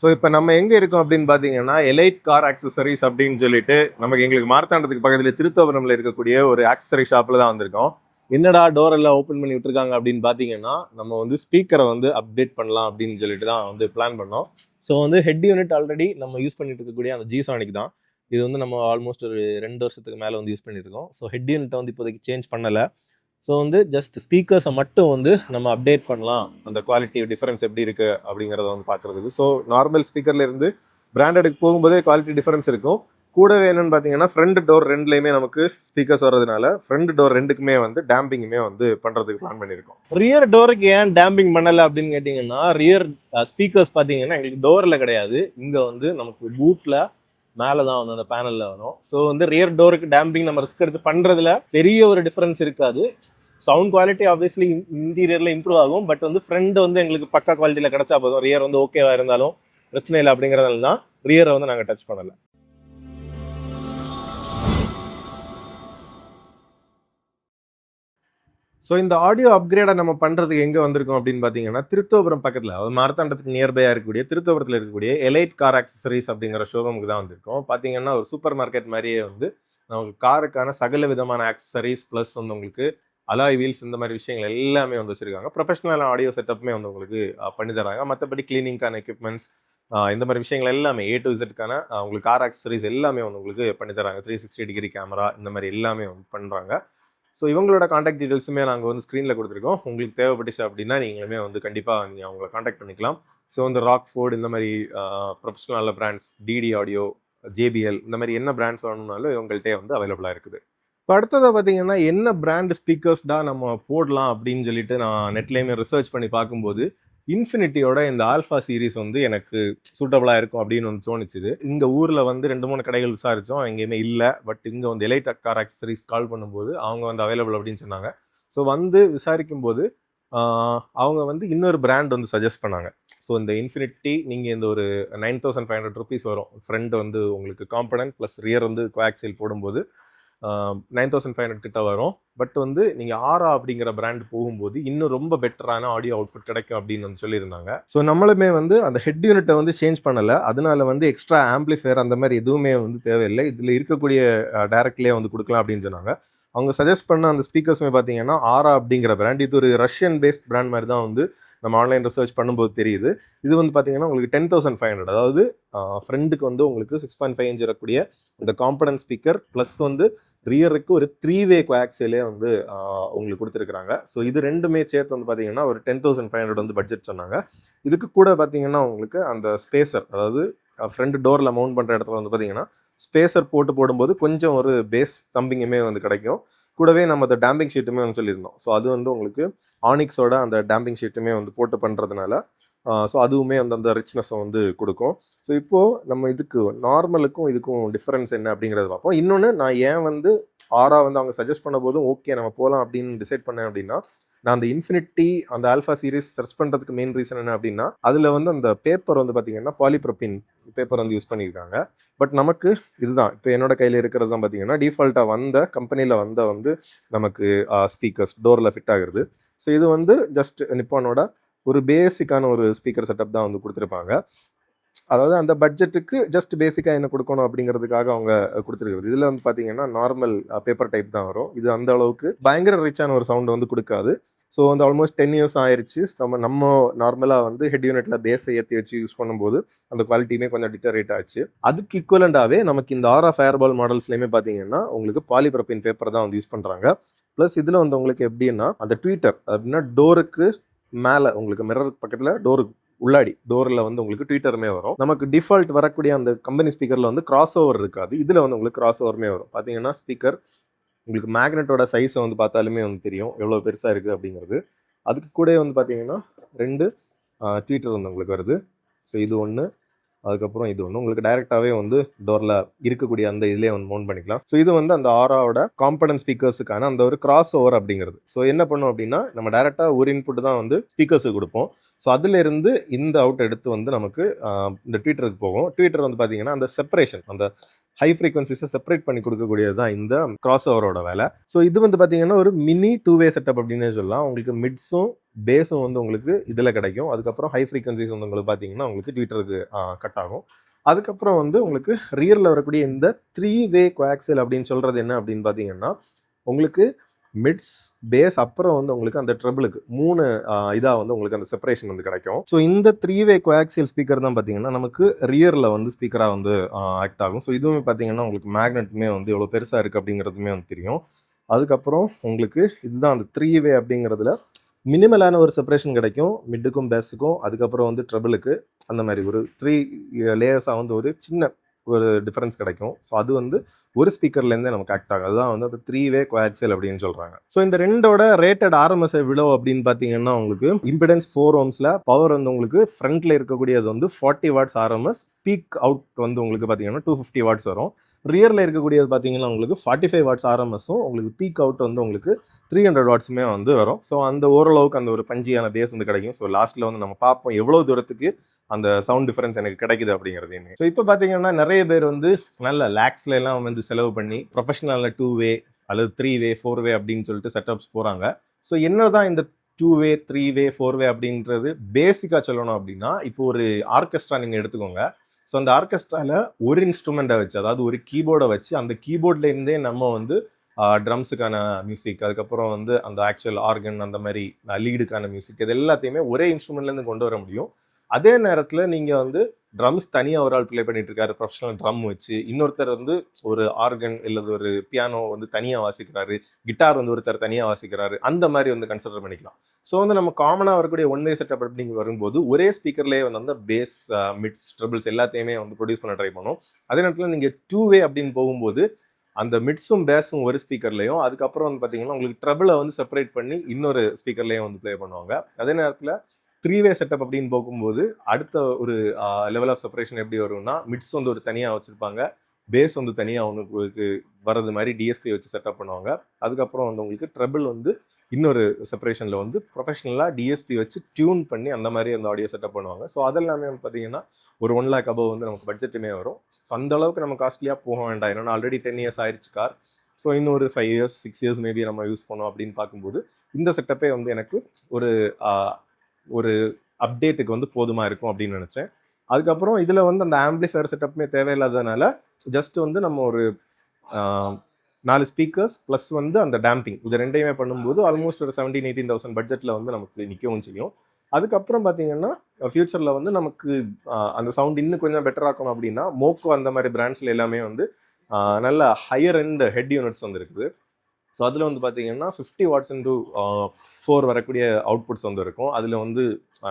So இப்போ நம்ம எங்கே இருக்கோம் அப்படின்னு பார்த்தீங்கன்னா எலைட் கார் ஆக்சசரிஸ் அப்படின்னு சொல்லிட்டு நமக்கு எங்களுக்கு மார்த்தாண்டத்துக்கு பக்கத்தில் திருத்தோபுரம்ல இருக்கக்கூடிய ஒரு ஆக்சசரி ஷாப்பில் தான் வந்திருக்கோம். என்னடா டோர் எல்லாம் ஓப்பன் பண்ணி விட்டுருக்காங்க அப்படின்னு பார்த்தீங்கன்னா நம்ம வந்து ஸ்பீக்கரை வந்து அப்டேட் பண்ணலாம் அப்படின்னு சொல்லிட்டு தான் வந்து பிளான் பண்ணோம். ஸோ வந்து ஹெட் யூனிட் ஆல்ரெடி நம்ம யூஸ் பண்ணிட்டு இருக்கக்கூடிய அந்த ஜிசானிக் தான். இது வந்து நம்ம ஆல்மோஸ்ட் ஒரு 2 வருஷத்துக்கு மேலே வந்து யூஸ் பண்ணிட்டு இருக்கோம். ஸோ ஹெட் யூனிட்டை வந்து இப்போதைக்கு சேஞ்ச் பண்ணலை. ஸோ வந்து ஜஸ்ட் ஸ்பீக்கர்ஸை மட்டும் வந்து நம்ம அப்டேட் பண்ணலாம், அந்த குவாலிட்டி டிஃபரன்ஸ் எப்படி இருக்குது அப்படிங்கிறத வந்து பார்க்குறதுக்கு. ஸோ நார்மல் ஸ்பீக்கர்ல இருந்து பிராண்டடுக்கு போகும்போதே குவாலிட்டி டிஃபரன்ஸ் இருக்கும். கூடவே என்னன்னு பார்த்தீங்கன்னா ஃப்ரண்ட் டோர் ரெண்டுலேயுமே நமக்கு ஸ்பீக்கர்ஸ் வர்றதுனால ஃப்ரண்ட் டோர் ரெண்டுக்குமே வந்து டேம்பிங்குமே வந்து பண்ணுறதுக்கு பிளான் பண்ணியிருக்கோம். ரியர் டோருக்கு ஏன் டேம்பிங் பண்ணலை அப்படின்னு கேட்டிங்கன்னா, ரியர் ஸ்பீக்கர்ஸ் பார்த்தீங்கன்னா எங்களுக்கு டோரில் கிடையாது, இங்கே வந்து நமக்கு பூட்டில் மேலே தான் வந்து அந்த பேனலில் வரும். ஸோ வந்து ரியர் டோருக்கு டேம்பிங் நம்ம ரிஸ்க் எடுத்து பண்ணுறதுல பெரிய ஒரு டிஃப்ரென்ஸ் இருக்காது. சவுண்ட் குவாலிட்டி ஆப்வியஸ்லி இன்டீரியரில் இம்ப்ரூவ் ஆகும். பட் வந்து ஃப்ரண்ட் வந்து எங்களுக்கு பக்கா குவாலிட்டியில் கிடச்சா போதும். ரியர் வந்து ஓகேவா இருந்தாலும் பிரச்சனை இல்லை அப்படிங்கிறதால தான் ரியரை வந்து நாங்கள் டச் பண்ணலை. ஸோ இந்த ஆடியோ அப்கிரேடை நம்ம பண்ணுறதுக்கு எங்கே வந்திருக்கோம் அப்படின்னு பார்த்தீங்கன்னா, திருத்தோபுரம் பக்கத்தில், அதாவது மார்த்தாண்டத்துக்கு நியர்பையாக இருக்கக்கூடிய திருத்தோபுரத்தில் இருக்கக்கூடிய எலைட் கார் ஆக்சசரிஸ் அப்படிங்கிற ஷோரூமுக்கு தான் வந்திருக்கோம். பார்த்தீங்கன்னா ஒரு சூப்பர் மார்க்கெட் மாதிரியே வந்து நமக்கு காருக்கான சகல விதமான ஆக்சசரிஸ் ப்ளஸ் வந்து உங்களுக்கு அலாய் வீல்ஸ் இந்த மாதிரி விஷயங்கள் எல்லாமே வந்து வச்சுருக்காங்க. ப்ரொஃபஷனலான ஆடியோ செட்டப்புமே வந்து உங்களுக்கு பண்ணி தராங்க. மற்றபடி கிளீனிங்கான எக்யூப்மெண்ட்ஸ் இந்த மாதிரி விஷயங்கள் எல்லாமே A to Z உங்களுக்கு கார் ஆக்சசரிஸ் எல்லாமே வந்து உங்களுக்கு பண்ணி தராங்க. 360 டிகிரி கேமரா இந்த மாதிரி எல்லாமே வந்து பண்ணுறாங்க. ஸோ இவங்களோட காண்டாக்ட் டீட்டெயில்ஸுமே நாங்கள் வந்து ஸ்க்ரீனில் கொடுத்துருக்கோம். உங்களுக்கு தேவைப்பட்டுச்சு அப்படின்னா நீங்களுமே வந்து கண்டிப்பாக நீங்கள் அவங்கள காண்டாக்ட் பண்ணிக்கலாம். ஸோ வந்து ராக்ஃபோர்ட் இந்த மாதிரி professional brands, DD audio, JBL இந்த மாதிரி என்ன பிராண்ட்ஸ் வேணும்னாலும் இவங்கள்ட்டே வந்து அவைலபிளாக இருக்குது. இப்போ அடுத்ததாக பார்த்தீங்கன்னா என்ன பிராண்ட் ஸ்பீக்கர்ஸ் தான் நம்ம போடலாம் அப்படின்னு சொல்லிட்டு நான் நெட்லேயுமே ரிசர்ச் பண்ணி பார்க்கும்போது இன்ஃபினிட்டியோட இந்த ஆல்ஃபா சீரீஸ் வந்து எனக்கு சூட்டபிளாக இருக்கும் அப்படின்னு வந்து தோணுச்சுது. இங்கே ஊரில் வந்து 2-3 கடைகள் விசாரித்தோம், எங்கேயுமே இல்லை. பட் இங்கே வந்து எலைட் கார் ஆக்சசரிஸ் கால் பண்ணும்போது அவங்க வந்து அவைலபிள் அப்படின்னு சொன்னாங்க. ஸோ வந்து விசாரிக்கும்போது அவங்க வந்து இன்னொரு பிராண்ட் வந்து சஜஸ்ட் பண்ணாங்க. ஸோ இந்த இன்ஃபினிட்டி நீங்கள் இந்த ஒரு 9500 rupees வரும். ஃப்ரண்ட் வந்து உங்களுக்கு காம்பனன்ட் ப்ளஸ் ரியர் வந்து கோஆக்சியல் போடும்போது 9500 கிட்ட வரும். பட் வந்து நீங்கள் ஆரா அப்படிங்கிற பிராண்ட் போகும்போது இன்னும் ரொம்ப பெட்டரான ஆடியோ அவுட்புட் கிடைக்கும் அப்படின்னு வந்து சொல்லியிருந்தாங்க. ஸோ நம்மளுமே வந்து அந்த ஹெட் யூனிட்டை வந்து சேஞ்ச் பண்ணலை. அதனால வந்து எக்ஸ்ட்ரா ஆம்பிளிஃபயர் அந்த மாதிரி எதுவுமே வந்து தேவையில்லை. இதில் இருக்கக்கூடிய டைரக்ட்லேயே வந்து கொடுக்கலாம் அப்படின்னு சொன்னாங்க. அவங்க சஜஸ்ட் பண்ண அந்த ஸ்பீக்கர்ஸுமே பார்த்தீங்கன்னா ஆரா அப்படிங்கிற பிராண்ட், இது ஒரு ரஷ்யன் பேஸ்ட் பிராண்ட் மாதிரி தான் வந்து நம்ம ஆன்லைன் ரிசர்ச் பண்ணும்போது தெரியுது. இது வந்து பார்த்தீங்கன்னா உங்களுக்கு 10,500, அதாவது ஃப்ரண்ட்டுக்கு வந்து உங்களுக்கு 6.5 inch இருக்கக்கூடிய இந்த காம்பனன்ட் ஸ்பீக்கர் ப்ளஸ் வந்து ரியருக்கு ஒரு 3-way கோஆக்சியலே வந்து உங்களுக்கு கொடுத்துருக்குறாங்க. ஸோ இது ரெண்டுமே சேர்த்து வந்து பார்த்தீங்கன்னா ஒரு 10,500 வந்து பட்ஜெட் சொன்னாங்க. இதுக்கு கூட பார்த்தீங்கன்னா உங்களுக்கு அந்த ஸ்பேசர், அதாவது ஃப்ரண்ட் டோரில் மவுண்ட் பண்ணுற இடத்துல வந்து பார்த்தீங்கன்னா ஸ்பேசர் போடும்போது கொஞ்சம் ஒரு பேஸ் தம்பிங்குமே வந்து கிடைக்கும். கூடவே நம்ம அந்த டேம்பிங் ஷீட்டுமே வந்து சொல்லியிருந்தோம். ஸோ அது வந்து உங்களுக்கு ஆனிக்ஸோட அந்த டேம்பிங் ஷீட்டுமே வந்து போட்டு பண்ணுறதுனால ஸோ அதுவுமே அந்த ரிச்னஸை வந்து கொடுக்கும். ஸோ இப்போது நம்ம இதுக்கு நார்மலுக்கும் இதுக்கும் டிஃப்ரென்ஸ் என்ன அப்படிங்கிறத பார்ப்போம். இன்னொன்று, நான் ஏன் வந்து ஆரா வந்து அவங்க சஜஸ்ட் பண்ண போதும் ஓகே நம்ம போகலாம் அப்படின்னு டிசைட் பண்ணேன் அப்படின்னா, நான் அந்த இன்ஃபினிட்டி அந்த ஆல்ஃபா சீரிஸ் சர்ச் பண்ணுறதுக்கு மெயின் ரீசன் என்ன அப்படின்னா, அதில் வந்து அந்த பேப்பர் வந்து பார்த்தீங்கன்னா பாலிப்ரோபின் பேப்பர் வந்து யூஸ் பண்ணியிருக்காங்க. பட் நமக்கு இதுதான் இப்போ என்னோட கையில் இருக்கிறது தான் பார்த்தீங்கன்னா டிஃபால்ட்டாக வந்த கம்பெனியில் வந்து நமக்கு ஸ்பீக்கர்ஸ் டோரில் ஃபிட் ஆகுறது. ஸோ இது வந்து ஜஸ்ட் நிப்பானோட ஒரு பேசிக்கான ஒரு ஸ்பீக்கர் செட்டப் தான் வந்து கொடுத்துருப்பாங்க. அதாவது அந்த பட்ஜெட்டுக்கு ஜஸ்ட் பேசிக்காக என்ன கொடுக்கணும் அப்படிங்கிறதுக்காக அவங்க கொடுத்துருக்குறது. இதில் வந்து பார்த்தீங்கன்னா நார்மல் பேப்பர் டைப் தான் வரும். இது அந்த அளவுக்கு பயங்கர ரிச்சான ஒரு சவுண்ட் வந்து கொடுக்காது. ஸோ வந்து ஆல்மோஸ்ட் 10 years ஆயிடுச்சு. நம்ம நார்மலாக வந்து ஹெட் யூனிட்டில் பேஸை ஏற்றி வச்சு யூஸ் பண்ணும்போது அந்த குவாலிட்டியுமே கொஞ்சம் டிட்டரேட் ஆச்சு. அதுக்கு ஈக்குவலண்டாகவே நமக்கு இந்த ஆரா ஃபயர்பால் மாடல்ஸ்லையுமே பார்த்தீங்கன்னா உங்களுக்கு பாலிப்ரோபின் பேப்பர் தான் வந்து யூஸ் பண்ணுறாங்க. ப்ளஸ் இதில் வந்து உங்களுக்கு எப்படின்னா அந்த ட்வீட்டர் அப்படின்னா டோருக்கு மேலே உங்களுக்கு மிரர் பக்கத்தில் டோருக்கு உள்ளாடி டோரில் வந்து உங்களுக்கு ட்வீட்டருமே வரும். நமக்கு டிஃபால்ட் வரக்கூடிய அந்த கம்பெனி ஸ்பீக்கரில் வந்து கிராஸ் ஓவர் இருக்காது. இதில் வந்து உங்களுக்கு கிராஸ் ஓவருமே வரும். பார்த்தீங்கன்னா ஸ்பீக்கர் உங்களுக்கு மேக்னெட்டோட சைஸை வந்து பார்த்தாலுமே வந்து தெரியும் எவ்வளோ பெருசாக இருக்குது அப்படிங்கிறது. அதுக்கு கூட வந்து பார்த்தீங்கன்னா 2 ட்வீட்டர் வந்து உங்களுக்கு வருது. ஸோ இது ஒன்று, அதுக்கப்புறம் இது ஒன்று உங்களுக்கு டைரெக்டாகவே வந்து டோரில் இருக்கக்கூடிய அந்த இதிலே வந்து மவுண்ட் பண்ணிக்கலாம். ஸோ இது வந்து அந்த ஆராவோட காம்பனன்ட் ஸ்பீக்கர்ஸுக்கான அந்த ஒரு கிராஸ் ஓவர் அப்படிங்கிறது. ஸோ என்ன பண்ணும் அப்படின்னா, நம்ம டைரெக்டாக ஒரு இன்புட் தான் வந்து ஸ்பீக்கர்ஸுக்கு கொடுப்போம். ஸோ அதிலிருந்து இந்த அவுட் எடுத்து வந்து நமக்கு இந்த ட்வீட்டருக்கு போகும். ட்வீட்டர் வந்து பார்த்தீங்கன்னா அந்த செப்பரேஷன், அந்த ஹை ஃப்ரீக்வன்சிஸை செப்பரேட் பண்ணி கொடுக்கக்கூடியது தான் இந்த கிராஸ் ஓவரோட வேலை. ஸோ இது வந்து பார்த்தீங்கன்னா ஒரு மினி 2-வே செட்டப் அப்படின்னே சொல்லலாம். உங்களுக்கு மிட்ஸும் பேஸும் வந்து உங்களுக்கு இதில் கிடைக்கும். அதுக்கப்புறம் ஹை ஃப்ரீக்வன்சிஸ் வந்து உங்களுக்கு பார்த்தீங்கன்னா உங்களுக்கு ட்விட்டருக்கு கட் ஆகும். அதுக்கப்புறம் வந்து உங்களுக்கு ரியரில் வரக்கூடிய இந்த 3-வே கோஆக்சியல் அப்படின்னு சொல்கிறது என்ன அப்படின்னு பார்த்தீங்கன்னா உங்களுக்கு மிட்ஸ் பேஸ் அப்புறம் வந்து உங்களுக்கு அந்த ட்ரபிளுக்கு 3 இதாக வந்து உங்களுக்கு அந்த செப்பரேஷன் வந்து கிடைக்கும். ஸோ இந்த 3-வே கோஆக்சியல் ஸ்பீக்கர் தான் பார்த்தீங்கன்னா நமக்கு ரியரில் வந்து ஸ்பீக்கராக வந்து ஆக்ட் ஆகும். ஸோ இதுவுமே பார்த்தீங்கன்னா உங்களுக்கு மேக்னெட்டுமே வந்து எவ்வளோ பெருசாக இருக்குது அப்படிங்கிறதுமே வந்து தெரியும். அதுக்கப்புறம் உங்களுக்கு இதுதான் அந்த 3-வே அப்படிங்கிறதுல மினிமலான ஒரு செப்பரேஷன் கிடைக்கும் மிட்டுக்கும் பேஸுக்கும். அதுக்கப்புறம் வந்து ட்ரபிளுக்கு அந்த மாதிரி ஒரு 3 லேயர்ஸாக வந்து ஒரு சின்ன ஒரு டிஃபரன்ஸ் கிடைக்கும். ஸோ அது வந்து ஒரு ஸ்பீக்கர்லேருந்தே நமக்கு ஆக்ட் ஆகும். அதுதான் வந்து அந்த 3-வே கோஆக்சியல் அப்படின்னு சொல்கிறாங்க. ஸோ இந்த ரெண்டோட ரேட்டட் ஆர்எம்எஸ் எவ்வளோ அப்படின்னு பார்த்தீங்கன்னா உங்களுக்கு இம்பிடன்ஸ் 4 ohmsல பவர் வந்து உங்களுக்கு ஃப்ரண்ட்ல இருக்கக்கூடியது வந்து 40 வாட்ஸ் ஆர்எம்எஸ், பீக் அவுட் வந்து உங்களுக்கு பார்த்தீங்கன்னா 250 வாட்ஸ் வரும். ரியரில் இருக்கக்கூடியது பார்த்தீங்கன்னா உங்களுக்கு 45 வாட்ஸ் ஆர்எம்எஸும் உங்களுக்கு பீக் அவுட் வந்து உங்களுக்கு 300 வாட்ஸுமே வந்து வரும். ஸோ அந்த ஓரளவுக்கு அந்த ஒரு பஞ்சியான பேஸ் வந்து கிடைக்கும். ஸோ லாஸ்ட்டில் வந்து நம்ம பார்ப்போம் எவ்வளோ தூரத்துக்கு அந்த சவுண்ட் டிஃபரன்ஸ் எனக்கு கிடைக்குது அப்படிங்கிறது. ஸோ இப்போ பார்த்தீங்கன்னா நிறைய பேர் வந்து நல்ல லேக்ஸ்ல எல்லாம் வந்து செலவு பண்ணி ப்ரொஃபஷனலில் 2-வே அல்லது 3-வே 4-வே அப்படின்னு சொல்லிட்டு செட்டப்ஸ் போகிறாங்க. ஸோ என்னதான் இந்த 2-வே 3-வே 4-வே அப்படின்றது பேசிக்காக சொல்லணும் அப்படின்னா இப்போ ஒரு ஆர்கெஸ்ட்ரா நீங்கள் எடுத்துக்கோங்க. ஸோ அந்த ஆர்கெஸ்ட்ராவில் ஒரு இன்ஸ்ட்ருமெண்ட்டை வச்சு அதாவது ஒரு கீபோர்டை வச்சு அந்த கீபோர்ட்லேருந்தே நம்ம வந்து ட்ரம்ஸுக்கான மியூசிக், அதுக்கப்புறம் வந்து அந்த ஆக்சுவல் ஆர்கன் அந்த மாதிரி லீடுக்கான மியூசிக் இது எல்லாத்தையுமே ஒரே இன்ஸ்ட்ருமெண்ட்லேருந்து கொண்டு வர முடியும். அதே நேரத்தில் நீங்கள் வந்து ட்ரம்ஸ் தனியாக ஒரு ஆள் ப்ளே பண்ணிட்டு இருக்காரு ப்ரொஃபஷனல் ட்ரம் வச்சு, இன்னொருத்தர் வந்து ஒரு ஆர்கன் இல்லை ஒரு பியானோ வந்து தனியாக வாசிக்கிறாரு, கிட்டார் வந்து ஒருத்தர் தனியாக வாசிக்கிறாரு, அந்த மாதிரி வந்து கன்சிடர் பண்ணிக்கலாம். ஸோ வந்து நம்ம காமனாக வரக்கூடிய ஒன்-வே செட்டப் அப்படிங்க வரும்போது ஒரே ஸ்பீக்கர்லேயே வந்து அந்த பேஸ் மிட்ஸ் ட்ரிபிள்ஸ் எல்லாத்தையுமே வந்து ப்ரொடியூஸ் பண்ண ட்ரை பண்ணும். அதே நேரத்தில் நீங்கள் 2-வே அப்படின்னு போகும்போது அந்த மிட்ஸும் பேஸும் ஒரு ஸ்பீக்கர்லையும் அதுக்கப்புறம் வந்து பார்த்தீங்கன்னா உங்களுக்கு ட்ரபிளை வந்து செப்பரேட் பண்ணி இன்னொரு ஸ்பீக்கர்லேயும் வந்து ப்ளே பண்ணுவாங்க. அதே நேரத்தில் 3-வே செட்டப் அப்படின்னு போகும்போது அடுத்த ஒரு லெவல் ஆஃப் செப்பரேஷன் எப்படி வரும்னா மிட்ஸ் வந்து ஒரு தனியாக வச்சுருப்பாங்க, பேஸ் வந்து தனியாக உங்களுக்கு வர்றது மாதிரி டிஎஸ்பி வச்சு செட்டப் பண்ணுவாங்க. அதுக்கப்புறம் வந்து உங்களுக்கு ட்ரபிள் வந்து இன்னொரு செப்பரேஷனில் வந்து ப்ரொஃபஷனலாக டிஎஸ்பி வச்சு டியூன் பண்ணி அந்த மாதிரி அந்த ஆடியோ செட்டப் பண்ணுவாங்க. ஸோ அதெல்லாமே வந்து பார்த்தீங்கன்னா ஒரு 1 lakh above வந்து நமக்கு பட்ஜெட்டுமே வரும். ஸோ அந்த அளவுக்கு நம்ம காஸ்ட்லியாக போக வேண்டாம். ஏன்னா ஆல்ரெடி 10 years ஆயிடுச்சு கார். ஸோ இன்னொரு 5 years 6 years மேபி நம்ம யூஸ் பண்ணோம் அப்படின்னு பார்க்கும்போது இந்த செட்டப்பே வந்து எனக்கு ஒரு ஒரு அப்டேட்டுக்கு வந்து போதுமா இருக்கும் அப்படின்னு நினச்சேன். அதுக்கப்புறம் இதில் வந்து அந்த ஆம்பிளிஃபயர் செட்டப்புமே தேவையில்லாததுனால ஜஸ்ட் வந்து நம்ம ஒரு 4 ஸ்பீக்கர்ஸ் ப்ளஸ் வந்து அந்த டேம்பிங் இது ரெண்டையுமே பண்ணும்போது ஆல்மோஸ்ட் ஒரு 17,000-18,000 பட்ஜெட்டில் வந்து நமக்கு நிற்கவும் செய்யும். அதுக்கப்புறம் பார்த்தீங்கன்னா ஃபியூச்சரில் வந்து நமக்கு அந்த சவுண்ட் இன்னும் கொஞ்சம் பெட்டர் ஆக்கணும் அப்படின்னா மோக்கோ அந்த மாதிரி பிராண்ட்ஸில் எல்லாமே வந்து நல்ல ஹையர் எண்ட் ஹெட் யூனிட்ஸ் வந்து இருக்குது. ஸோ அதில் வந்து பார்த்தீங்கன்னா 50 வாட்ஸ் இன்டு 4 வரக்கூடிய அவுட்புட்ஸ் வந்து இருக்கும். அதில் வந்து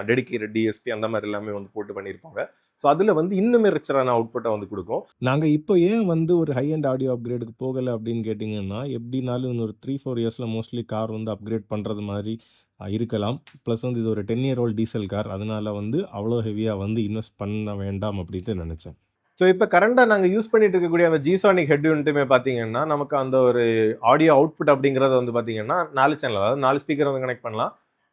டெடிகேட்டட் டிஎஸ்பி அந்த மாதிரி எல்லாமே வந்து போட்டு பண்ணியிருப்பாங்க. ஸோ அதில் வந்து இன்னுமே ரிச்சரான அவுட்புட்டை வந்து கொடுக்கும். நாங்கள் இப்போ ஏன் வந்து ஒரு ஹை அண்ட் ஆடியோ அப்கிரேடுக்கு போகலை அப்படின்னு கேட்டிங்கன்னா எப்படினாலும் இன்னொரு 3-4 இயர்ஸில் மோஸ்ட்லி கார் வந்து அப்கிரேட் பண்ணுறது மாதிரி இருக்கலாம். ப்ளஸ் வந்து இது ஒரு 10-year old டீசல் கார், அதனால வந்து அவ்வளோ ஹெவியாக வந்து இன்வெஸ்ட் பண்ண வேண்டாம் அப்படின்ட்டு நினச்சேன். ஸோ இப்போ கரண்டாக நாங்கள் யூஸ் பண்ணிட்டு இருக்கக்கூடிய அந்த ஜிசானிக் ஹெட் யூனிட்டுமே பார்த்தீங்கன்னா நமக்கு அந்த ஒரு ஆடியோ அவுட்புட் அப்படிங்கிறது வந்து பார்த்தீங்கன்னா 4 சேனல் அதாவது 4 ஸ்பீக்கர் வந்து கனெக்ட் பண்ணலாம்.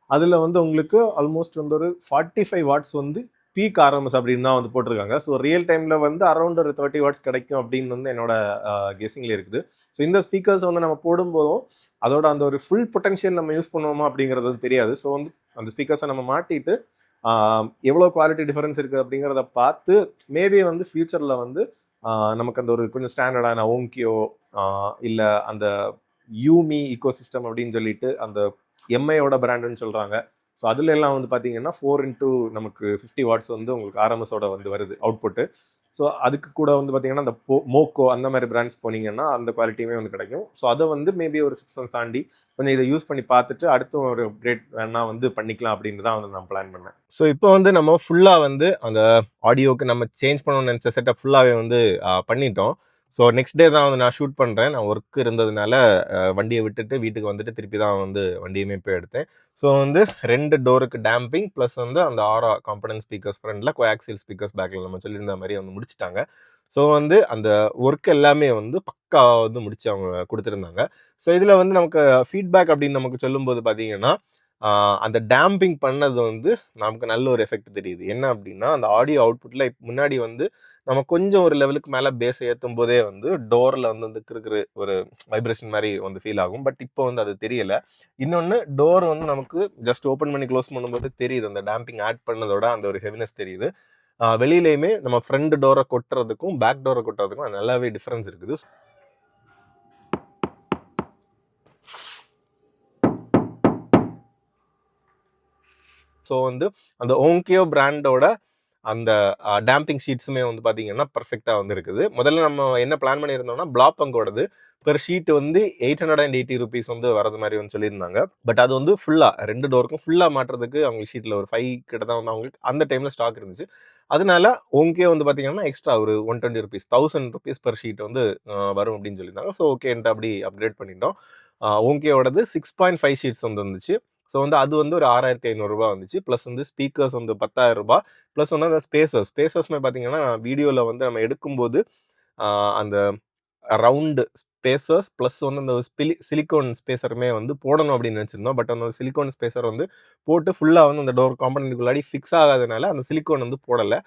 அதில் வந்து உங்களுக்கு ஆல்மோஸ்ட் வந்து ஒரு 45 வாட்ஸ் வந்து பீக் ஆர்எம்எஸ் அப்படின்னு தான் வந்து போட்டிருக்காங்க. ஸோ ரியல் டைமில் வந்து அரௌண்ட் ஒரு 30 வாட்ஸ் கிடைக்கும் அப்படின்னு வந்து என்னோட கெஸிங்கில் இருக்குது. ஸோ இந்த ஸ்பீக்கர்ஸ் வந்து நம்ம போடும்போதும் அதோட அந்த ஒரு ஃபுல் பொட்டன்ஷியல் நம்ம யூஸ் பண்ணுவோமா அப்படிங்கிறது தெரியாது. ஸோ வந்து அந்த ஸ்பீக்கர்ஸை நம்ம மாட்டிட்டு எவ்வளோ குவாலிட்டி டிஃபரன்ஸ் இருக்குது அப்படிங்கிறத பார்த்து மேபி வந்து ஃப்யூச்சரில் வந்து நமக்கு அந்த ஒரு கொஞ்சம் ஸ்டாண்டர்டான ஓங்கியோ இல்லை அந்த யூமி ஈகோசிஸ்டம் அப்படின்னு சொல்லிட்டு அந்த எம்ஐயோட பிராண்டுன்னு சொல்கிறாங்க. ஸோ அதில் எல்லாம் வந்து பார்த்தீங்கன்னா 4 into நமக்கு 50 வாட்ஸ் வந்து உங்களுக்கு ஆர்எம்எஸோட வந்து வருது அவுட்புட்டு. ஸோ அதுக்கு கூட வந்து பார்த்தீங்கன்னா அந்த மோக்கோ அந்த மாதிரி பிராண்ட்ஸ் போனீங்கன்னா அந்த குவாலிட்டியுமே வந்து கிடைக்கும். ஸோ அதை வந்து மேபி ஒரு 6 months தாண்டி கொஞ்சம் இதை யூஸ் பண்ணி பார்த்துட்டு அடுத்து ஒரு அப்கிரேட் வேணா வந்து பண்ணிக்கலாம் அப்படின்னு தான் வந்து நான் பிளான் பண்ணேன். ஸோ இப்போ வந்து நம்ம ஃபுல்லாக வந்து அந்த ஆடியோக்கு நம்ம சேஞ்ச் பண்ணணும்னு நினச்ச செட்டப் ஃபுல்லாகவே வந்து பண்ணிட்டோம். ஸோ நெக்ஸ்ட் டே தான் வந்து நான் ஷூட் பண்ணுறேன். நான் ஒர்க் இருந்ததுனால வண்டியை விட்டுட்டு வீட்டுக்கு வந்துட்டு திருப்பி தான் வந்து வண்டியுமே போய் எடுத்தேன். ஸோ வந்து 2 டோருக்கு டேம்பிங் ப்ளஸ் வந்து அந்த ஆரா காம்பனன்ட் ஸ்பீக்கர்ஸ் ஃப்ரண்டில் கோஆக்சியல் ஸ்பீக்கர்ஸ் பேக்கில் நம்ம சொல்லியிருந்த மாதிரி வந்து முடிச்சிட்டாங்க. ஸோ வந்து அந்த ஒர்க் எல்லாமே வந்து பக்காவாக வந்து முடிச்சு அவங்க கொடுத்துருந்தாங்க. ஸோ இதில் வந்து நமக்கு ஃபீட்பேக் அப்படின்னு நமக்கு சொல்லும்போது பார்த்தீங்கன்னா அந்த டேம்பிங் பண்ணது வந்து நமக்கு நல்ல ஒரு எஃபெக்ட் தெரியுது. என்ன அப்படின்னா, அந்த ஆடியோ அவுட்புட்டில் முன்னாடி வந்து நம்ம கொஞ்சம் ஒரு லெவலுக்கு மேலே பேஸ் ஏற்றும் போதே வந்து டோரில் வந்து இருக்கிற ஒரு வைப்ரேஷன் மாதிரி வந்து ஃபீல் ஆகும். பட் இப்போ வந்து அது தெரியலை. இன்னொன்று, டோர் வந்து நமக்கு ஜஸ்ட் ஓப்பன் பண்ணி க்ளோஸ் பண்ணும்போது தெரியுது, அந்த டேம்பிங் ஆட் பண்ணதோட அந்த ஒரு ஹெவினஸ் தெரியுது. வெளியிலையுமே நம்ம ஃப்ரண்ட் டோரை கொட்டுறதுக்கும் பேக் டோரை கொட்டுறதுக்கும் நல்லாவே டிஃப்ரென்ஸ் இருக்குது. ஸோ வந்து அந்த ஓங்கியோ பிராண்டோட அந்த டேம்பிங் ஷீட்ஸுமே வந்து பார்த்தீங்கன்னா பர்ஃபெக்டாக வந்து இருக்குது. முதல்ல நம்ம என்ன பிளான் பண்ணியிருந்தோம்னா, பிளாப்பங்கோடது பெர் ஷீட் வந்து 880 rupees வந்து வரது மாதிரி வந்து சொல்லியிருந்தாங்க. பட் அது வந்து ஃபுல்லாக 2 டோருக்கும் ஃபுல்லாக மாட்டுறதுக்கு அவங்க ஷீட்டில் ஒரு 5 கிட்ட தான் வந்து அவங்களுக்கு அந்த டைமில் ஸ்டாக் இருந்துச்சு. அதனால ஓங்கே வந்து பார்த்தீங்கன்னா எக்ஸ்ட்ரா ஒரு 120 rupees 1000 rupees பெர் ஷீட் வந்து வரும் அப்படின்னு சொல்லியிருந்தாங்க. ஸோ ஓகேன்ட்டு அப்படி அப்கிரேட் பண்ணிட்டோம். ஓங்கேயோடது 6.5 ஷீட்ஸ் வந்து வந்துச்சு. ஸோ வந்து அது வந்து ஒரு 6500 வந்துச்சு. ப்ளஸ் வந்து ஸ்பீக்கர்ஸ் வந்து 10,000. ப்ளஸ் வந்து அந்த ஸ்பேசஸ்மே பார்த்தீங்கன்னா வீடியோவில் வந்து நம்ம எடுக்கும்போது அந்த ரவுண்டு ஸ்பேசர்ஸ் ப்ளஸ் வந்து அந்த சிலிக்கான் ஸ்பேசருமே வந்து போடணும் அப்படின்னு நினச்சிருந்தோம். பட் அந்த சிலிக்கான் ஸ்பேசர் வந்து போட்டு ஃபுல்லாக வந்து அந்த டோர் காம்பனண்ட்டுக்குள்ளாடி ஃபிக்ஸ் ஆகாதனால அந்த சிலிக்கான் வந்து போடலை.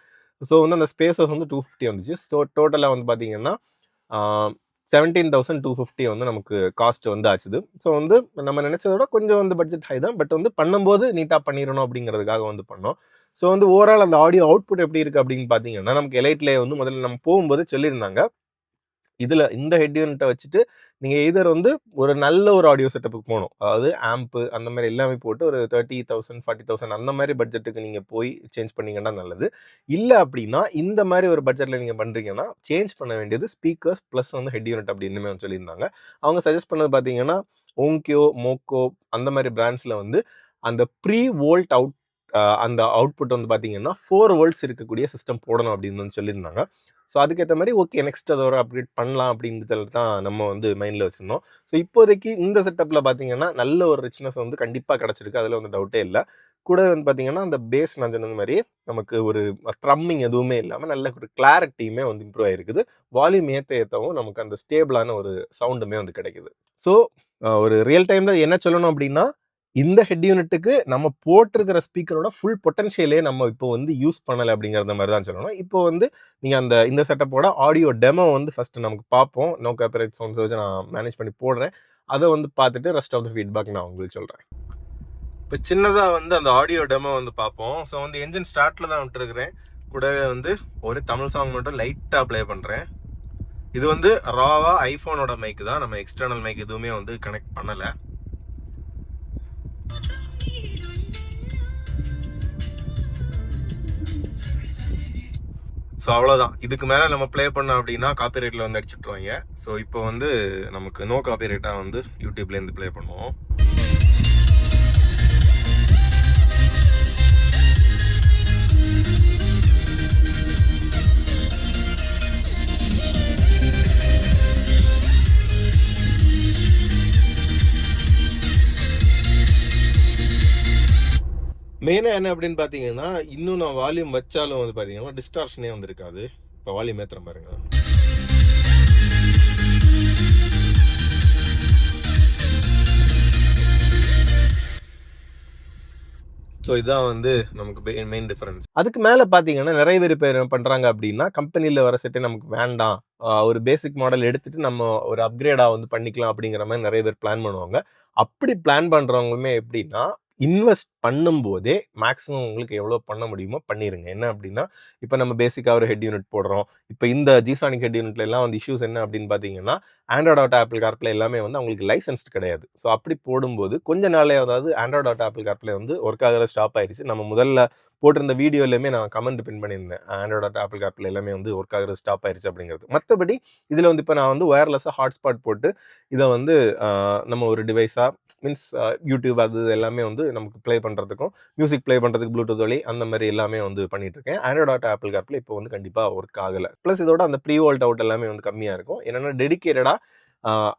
ஸோ வந்து அந்த ஸ்பேசர்ஸ் வந்து 250 வந்துச்சு. ஸோ டோட்டலாக வந்து பார்த்தீங்கன்னா 17,250 வந்து நமக்கு காஸ்ட் வந்து ஆச்சுது. ஸோ வந்து நம்ம நினைச்சதோட கொஞ்சம் வந்து பட்ஜெட் ஹை தான். பட் வந்து பண்ணும்போது நீட்டாக பண்ணிடணும் அப்படிங்கிறதுக்காக வந்து பண்ணோம். ஸோ வந்து ஓவரால் அந்த ஆடியோ அவுட்புட் எப்படி இருக்குது அப்படின்னு பார்த்தீங்கன்னா, நமக்கு எலைட்லேயே வந்து முதல்ல நம்ம போகும்போது சொல்லியிருந்தாங்க, இதில் இந்த ஹெட் யூனிட்டை வச்சுட்டு நீங்கள் எதர் வந்து ஒரு நல்ல ஒரு ஆடியோ செட்டப்புக்கு போகணும். அதாவது ஆம்பு அந்த மாதிரி எல்லாமே போட்டு ஒரு 30,000 40,000 அந்த மாதிரி பட்ஜெட்டுக்கு நீங்கள் போய் சேஞ்ச் பண்ணிங்கன்னா நல்லது. இல்லை அப்படின்னா இந்த மாதிரி ஒரு பட்ஜெட்டில் நீங்கள் பண்ணுறீங்கன்னா சேஞ்ச் பண்ண வேண்டியது ஸ்பீக்கர்ஸ் ப்ளஸ் வந்து ஹெட் யூனிட் அப்படின்னு வந்து சொல்லியிருந்தாங்க. அவங்க சஜஸ்ட் பண்ணது பார்த்தீங்கன்னா ஓங்கியோ, மோக்கோ அந்த மாதிரி பிராண்ட்ஸில் வந்து அந்த ப்ரீ வோல்ட் அந்த அவுட்புட் வந்து பார்த்தீங்கன்னா 4 volts இருக்கக்கூடிய சிஸ்டம் போடணும் அப்படின்னு வந்து சொல்லியிருந்தாங்க. ஸோ அதுக்கேற்ற மாதிரி ஓகே நெக்ஸ்ட் அதை ஒரு அப்கிரேட் பண்ணலாம் அப்படின்றதுல தான் நம்ம வந்து மைண்டில் வச்சுருந்தோம். ஸோ இப்போதைக்கு இந்த செட்டப்பில் பார்த்தீங்கன்னா நல்ல ஒரு ரிச்னஸ் வந்து கண்டிப்பாக கிடச்சிருக்கு. அதில் வந்து டவுட்டே இல்லை. கூட வந்து பார்த்தீங்கன்னா அந்த பேஸ் நான் சொன்னது மாதிரி நமக்கு ஒரு த்ரம்மிங் எதுவுமே இல்லாமல் நல்ல ஒரு கிளாரிட்டியுமே வந்து இம்ப்ரூவ் ஆகிருக்குது. வால்யூம் ஏற்றவும் நமக்கு அந்த ஸ்டேபிளான ஒரு சவுண்டுமே வந்து கிடைக்குது. ஸோ ஒரு ரியல் டைமில் என்ன சொல்லணும் அப்படின்னா, இந்த ஹெட் யூனிட்டுக்கு நம்ம போட்டிருக்கிற ஸ்பீக்கரோட ஃபுல் பொட்டன்ஷியலே நம்ம இப்போ வந்து யூஸ் பண்ணலை அப்படிங்கிறத மாதிரி தான் சொல்லணும். இப்போ வந்து நீங்கள் இந்த செட்டப்போட ஆடியோ டெமோ வந்து ஃபஸ்ட்டு நமக்கு பார்ப்போம். நோ காப்பிரைட் சவுண்ட்ஸ் வச்சு நான் மேனேஜ் பண்ணி போடுறேன். அதை வந்து பார்த்துட்டு ரெஸ்ட் ஆஃப் த ஃபீட்பேக் நான் உங்களுக்கு சொல்கிறேன். இப்போ சின்னதாக வந்து அந்த ஆடியோ டெமோ வந்து பார்ப்போம். ஸோ வந்து என்ஜின் ஸ்டார்ட்டில் தான் விட்டுருக்கிறேன். கூடவே வந்து ஒரு தமிழ் சாங் மட்டும் லைட்டாக ப்ளே பண்ணுறேன். இது வந்து ராவா ஐஃபோனோட மைக்கு தான். நம்ம எக்ஸ்டர்னல் மைக் எதுவுமே வந்து கனெக்ட் பண்ணலை. ஸோ அவ்வளோதான். இதுக்கு மேலே நம்ம ப்ளே பண்ணோம் அப்படின்னா காப்பிரைட்டில் வந்து அடிச்சுட்ருவாங்க. ஸோ இப்போ வந்து நமக்கு நோ காப்பிரைட்டாக வந்து யூடியூப்லேருந்து ப்ளே பண்ணுவோம். மெயினாக என்ன அப்படின்னு பார்த்தீங்கன்னா, இன்னும் நான் வால்யூம் வச்சாலும் வந்து பார்த்தீங்கன்னா டிஸ்டார்ஷனே வந்து இருக்காது. இப்போ வால்யூம் ஏற்றுறேன் பாருங்க. ஸோ இதுதான் வந்து நமக்கு மெயின் டிஃபரன்ஸ். அதுக்கு மேலே பார்த்தீங்கன்னா நிறைய பேர் பண்ணுறாங்க அப்படின்னா, கம்பெனியில் வர செட்டே நமக்கு வேண்டாம், ஒரு பேசிக் மாடல் எடுத்துகிட்டு நம்ம ஒரு அப்கிரேடாக வந்து பண்ணிக்கலாம் அப்படிங்கிற மாதிரி நிறைய பேர் பிளான் பண்ணுவாங்க. அப்படி பிளான் பண்ணுறவங்களுமே எப்படின்னா, இன்வெஸ்ட் பண்ணும்போதே மேக்ஸிமம் உங்களுக்கு எவ்வளோ பண்ண முடியுமோ பண்ணிடுங்க. என்ன அப்படின்னா, இப்போ நம்ம பேசிக்காக ஒரு ஹெட் யூனிட் போடுறோம். இப்போ இந்த ஜிசானிக் ஹெட் யூனிட்ல எல்லாம் வந்து இஷ்யூஸ் என்ன அப்படின்னு பார்த்தீங்கன்னா, ஆண்ட்ராய்ட் ஆட்டோ ஆப்பிள் கார்ப்ளே எல்லாமே வந்து அவங்களுக்கு லைசன்ஸ்டு கிடையாது. ஸோ அப்படி போடும்போது கொஞ்ச நாளே அதாவது ஆண்ட்ராய்ட் ஆட்டோ ஆப்பிள் கார்ப்ளே வந்து ஒர்க் ஆகிற ஸ்டாப் ஆயிடுச்சு. நம்ம முதல்ல போட்டிருந்த வீடியோலையுமே நான் கமெண்ட் பின் பண்ணியிருந்தேன், ஆண்ட்ராய்ட் ஆட்டோ ஆப்பிள் கார்ப்ளே எல்லாமே வந்து ஒர்க் ஆகிறது ஸ்டாப் ஆயிடுச்சு அப்படிங்கிறது. மற்றபடி இதில் வந்து இப்போ நான் வந்து ஒயர்லெஸ்ஸாக ஹாட்ஸ்பாட் போட்டு இதை வந்து நம்ம ஒரு டிவைஸாக மீன்ஸ் யூடியூப் அது எல்லாமே வந்து நமக்கு ப்ளே பண்ணுறதுக்கும் மியூசிக் ப்ளே பண்ணுறதுக்கு ப்ளூடூத் வழி அந்த மாதிரி எல்லாமே வந்து பண்ணிட்டு இருக்கேன். ஆண்ட்ராய்ட் ஆட்டோ ஆப்பிள் கார்ப்ளே இப்போ வந்து கண்டிப்பாக ஒர்க் ஆகலை. ப்ளஸ் இதோட அந்த ப்ரீ வோல்ட் அவுட் எல்லாமே வந்து கம்மியாக இருக்கும். என்னென்னா டெடிக்கேட்டடாக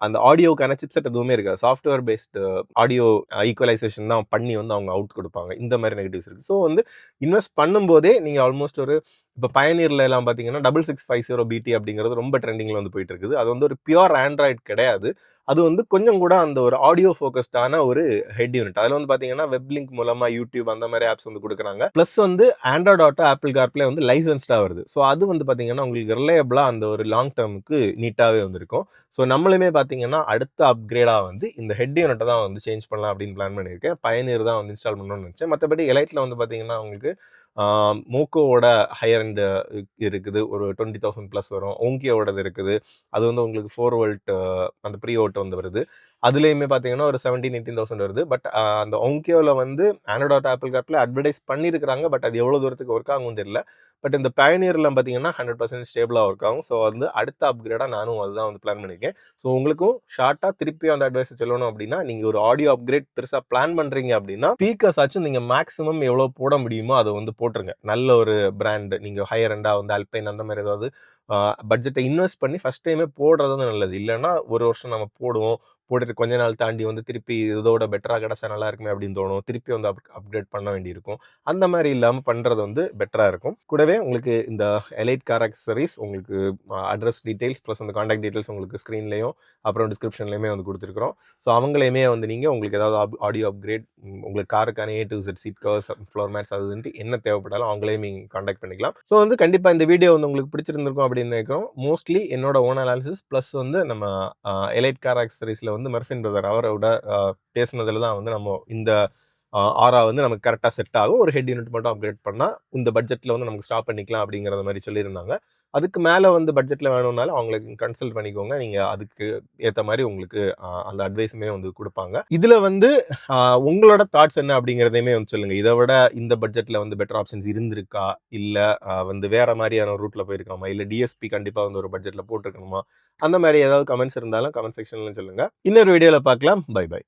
அந்த ஆடியோக்கான சிப்செட் எதுவுமே இருக்காது. சாஃப்ட்வேர் பேஸ்டு ஆடியோ ஈக்குவலைசேஷன் தான் பண்ணி வந்து அவங்க அவுட் கொடுப்பாங்க. இந்த மாதிரி நெகட்டிவ்ஸ் இருக்குது. ஸோ வந்து இன்வெஸ்ட் பண்ணும்போதே நீங்கள் ஆல்மோஸ்ட் ஒரு இப்போ பயனீர்ல எல்லாம் பார்த்தீங்கன்னா 6650 BT அப்படிங்கிறது ரொம்ப ட்ரெண்டிங்கில் வந்து போயிட்டு இருக்குது. அது வந்து ஒரு பியூர் ஆண்ட்ராய்டு கிடையாது. அது வந்து கொஞ்சம் கூட அந்த ஒரு ஆடியோ ஃபோக்கஸ்டான ஒரு ஹெட் யூனிட். அதில் வந்து பார்த்தீங்கன்னா வெப் லிங்க் மூலமா யூடியூப் அந்த மாதிரி ஆப்ஸ் வந்து கொடுக்குறாங்க. ப்ளஸ் வந்து ஆண்ட்ராய்டு ஆட்டோ, ஆப்பிள் கார்ப்ளே வந்து லைசன்ஸ்டாக வருது. ஸோ அது வந்து பார்த்தீங்கன்னா உங்களுக்கு ரிலையபிளாக அந்த ஒரு லாங் டேர்முக்கு நீட்டாகவே வந்திருக்கும். ஸோ நம்மளுமே பார்த்தீங்கன்னா அடுத்த அப்கிரேடாக வந்து இந்த ஹெட் யூனிட்டை தான் வந்து சேஞ்ச் பண்ணலாம் அப்படின்னு பிளான் பண்ணியிருக்கேன். பயனீர் தான் வந்து இன்ஸ்டால் பண்ணணும்னு நினச்சேன். மற்றபடி எலைட்டில் வந்து பார்த்தீங்கன்னா உங்களுக்கு மோக்கோவோட ஹையர் அண்ட் இருக்குது, ஒரு 20,000 ப்ளஸ் வரும். ஓங்கியோடது இருக்குது, அது வந்து உங்களுக்கு 4 வோல்ட் அந்த ப்ரீ வோல்ட் வந்து வருது. அதுலேயுமே பார்த்தீங்கன்னா ஒரு 17,000-18,000 வருது. பட் அந்த ஓங்கியோவில் வந்து ஆண்ட்ராய்டு ஆப்பிள் கார்ப்ளே அட்வர்டைஸ் பண்ணியிருக்கிறாங்க. பட் அது எவ்வளோ தூரத்துக்கு ஒர்க் ஆகும்னு தெரியல. பட் இந்த பயனியரில் பார்த்தீங்கன்னா 100% ஸ்டேபிளாக ஒர்க் ஆகும். ஸோ வந்து அடுத்த அப்கிரேடாக நானும் அதுதான் வந்து பிளான் பண்ணியிருக்கேன். ஸோ உங்களுக்கும் ஷார்ட்டாக திருப்பி அந்த அட்வைஸ் சொல்லணும் அப்படின்னா, நீங்கள் ஒரு ஆடியோ அப்கிரேட் பெருசாக பிளான் பண்ணுறீங்க அப்படின்னா, ஸ்பீக்கர்ஸ் ஆச்சும் நீங்கள் மேக்ஸிமம் எவ்வளோ போட முடியுமோ அதை வந்து போட்டுருங்க. நல்ல ஒரு பிராண்ட் நீங்கள் ஹையர் எண்டாக வந்து அல்பைன் அந்த மாதிரி ஏதாவது பட்ஜெட்டை இன்வெஸ்ட் பண்ணி ஃபஸ்ட் டைமே போடுறது வந்து நல்லது. இல்லைன்னா ஒரு வருஷம் நம்ம போடுவோம், போட்டுட்டு கொஞ்ச நாள் தாண்டி வந்து திருப்பி இதோட பெட்டராக கிடச்சா நல்லா இருக்குமே அப்படின்னு தோணும். திருப்பி வந்து அப்கிரேட் பண்ண வேண்டியிருக்கும். அந்த மாதிரி இல்லாமல் பண்ணுறது வந்து பெட்டராக இருக்கும். கூடவே உங்களுக்கு இந்த எலைட் கார் ஆக்சசரிஸ் உங்களுக்கு அட்ரஸ் டீட்டெயில்ஸ் ப்ளஸ் அந்த காண்டாக்ட் டீட்டெயில்ஸ் உங்களுக்கு ஸ்க்ரீன்லேயும் அப்புறம் டிஸ்கிரிப்ஷன்லேயுமே வந்து கொடுத்துருக்குறோம். ஸோ அவங்களையுமே வந்து நீங்கள் உங்களுக்கு ஏதாவது ஆடியோ அப்கிரேட், உங்களுக்கு காருக்கான A to Z seat covers, floor mats அதுன்ட்டு என்ன தேவைப்பட்டாலும் அவங்களையும் நீங்கள் காண்டாக்ட் பண்ணிக்கலாம். ஸோ வந்து கண்டிப்பாக இந்த வீடியோ வந்து உங்களுக்கு பிடிச்சிருந்திருக்கும் அப்படின்னு நினைக்கிறோம். மோஸ்ட்லி என்னோட ஓன் அனாலிசிஸ் ப்ளஸ் வந்து நம்ம எலைட் கார் ஆக்சசரிஸில் வந்து மெர்ஃபின் பிரதர் அவரோட பேசுனதில் தான் வந்து நம்ம இந்த ஆரா வந்து நமக்கு கரெக்டாக செட் ஆகும். ஒரு ஹெட் யூனிட் மட்டும் அப்கிரேட் பண்ணால் இந்த பட்ஜெட்டில் வந்து நமக்கு ஸ்டாப் பண்ணிக்கலாம் அப்படிங்கிற மாதிரி சொல்லியிருந்தாங்க. அதுக்கு மேலே வந்து பட்ஜெட்டில் வேணும்னாலும் அவங்களுக்கு கன்சல்ட் பண்ணிக்கோங்க. நீங்கள் அதுக்கு ஏற்ற மாதிரி உங்களுக்கு அந்த அட்வைஸுமே வந்து கொடுப்பாங்க. இதில் வந்து உங்களோட தாட்ஸ் என்ன அப்படிங்கிறதையுமே வந்து சொல்லுங்கள். இதை விட இந்த பட்ஜெட்டில் வந்து பெட்டர் ஆப்ஷன்ஸ் இருந்திருக்கா, இல்லை வந்து வேற மாதிரியான ரூட்டில் போயிருக்காமா, இல்லை டிஎஸ்பி கண்டிப்பாக வந்து ஒரு பட்ஜெட்டில் போட்டிருக்கணுமா, அந்த மாதிரி ஏதாவது கமெண்ட்ஸ் இருந்தாலும் கமெண்ட் செக்ஷன்ல சொல்லுங்கள். இன்னொரு வீடியோவில் பார்க்கலாம். Bye by.